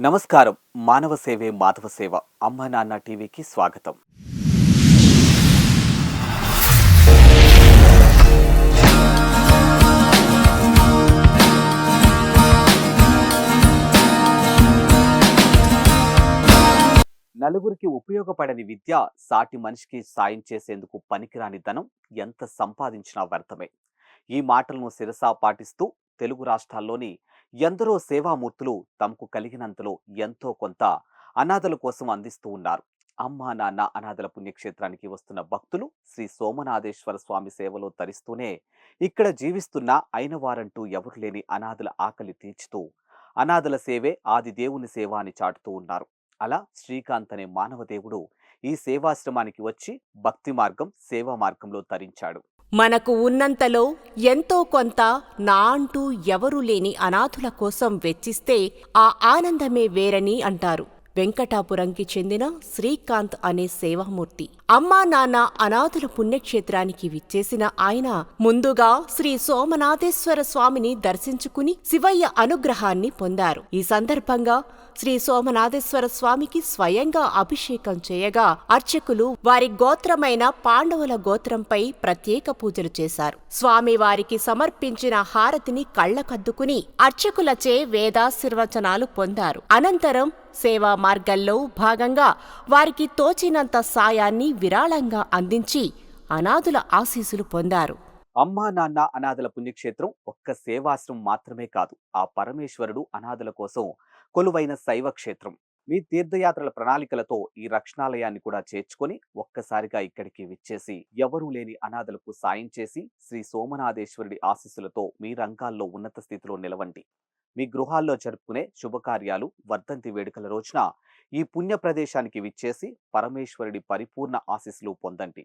నమస్కారం. మానవ సేవే మాధవ సేవ. అమ్మ నాన్న టీవీకి స్వాగతం. నలుగురికి ఉపయోగపడని విద్య సాటి మనిషికి సాయం చేసేందుకు పనికిరాని ధనం ఎంత సంపాదించినా వ్యర్థమే. ఈ మాటలను శిరసా పాటిస్తూ తెలుగు రాష్ట్రాల్లోని ఎందరో సేవామూర్తులు తమకు కలిగినంతలో ఎంతో కొంత అనాథల కోసం అందిస్తూ ఉన్నారు. అమ్మా నాన్న అనాథల పుణ్యక్షేత్రానికి వస్తున్న భక్తులు శ్రీ సోమనాథేశ్వర స్వామి సేవలో తరిస్తూనే ఇక్కడ జీవిస్తున్న అయిన వారంటూ ఎవరు లేని అనాథల ఆకలి తీర్చుతూ అనాథల సేవే ఆది దేవుని సేవ అని చాటుతూ ఉన్నారు. అలా శ్రీకాంత్ అనే మానవ దేవుడు ఈ సేవాశ్రమానికి వచ్చి భక్తి మార్గం సేవా మార్గంలో తరించాడు. మనకు ఉన్నంతలో ఎంతో కొంత నా అంటూ ఎవరూ లేని అనాథుల కోసం వెచ్చిస్తే ఆ ఆనందమే వేరని అంటారు వెంకటాపురంకి చెందిన శ్రీకాంత్ అనే సేవామూర్తి. అమ్మా నాన్న అనాథుల పుణ్యక్షేత్రానికి విచ్చేసిన ఆయన ముందుగా శ్రీ సోమనాథేశ్వర స్వామిని దర్శించుకుని శివయ్య అనుగ్రహాన్ని పొందారు. ఈ సందర్భంగా శ్రీ సోమనాథేశ్వర స్వామికి స్వయంగా అభిషేకం చేయగా అర్చకులు వారి గోత్రమైన పాండవుల గోత్రంపై ప్రత్యేక పూజలు చేశారు. స్వామి వారికి సమర్పించిన హారతిని కళ్లకద్దుకుని అర్చకులచే వేదాశీర్వచనాలు పొందారు. అనంతరం సేవా మార్గంలో భాగంగా వారికి తోచినంత సాయాన్ని విరాళంగా అందించి అనాథుల ఆశీస్సులు పొందారు. అమ్మా నాన్న అనాథల పుణ్యక్షేత్రం ఒక్క సేవాశ్రమం మాత్రమే కాదు, ఆ పరమేశ్వరుడు అనాథల కోసం కొలువైన శైవ క్షేత్రం. మీ తీర్థయాత్రల ప్రణాళికలతో ఈ రక్షణాలయాన్ని కూడా చేర్చుకొని ఒక్కసారిగా ఇక్కడికి విచ్చేసి ఎవరూ లేని అనాథలకు సాయం చేసి శ్రీ సోమనాథేశ్వరుడి ఆశీస్సులతో మీ రంగాల్లో ఉన్నత స్థితిలో నిలవండి. మీ గృహాల్లో జరుపుకునే శుభకార్యాలు, వర్ధంతి వేడుకల రోజున ఈ పుణ్య ప్రదేశానికి విచ్చేసి పరమేశ్వరుడి పరిపూర్ణ ఆశీస్సులు పొందండి.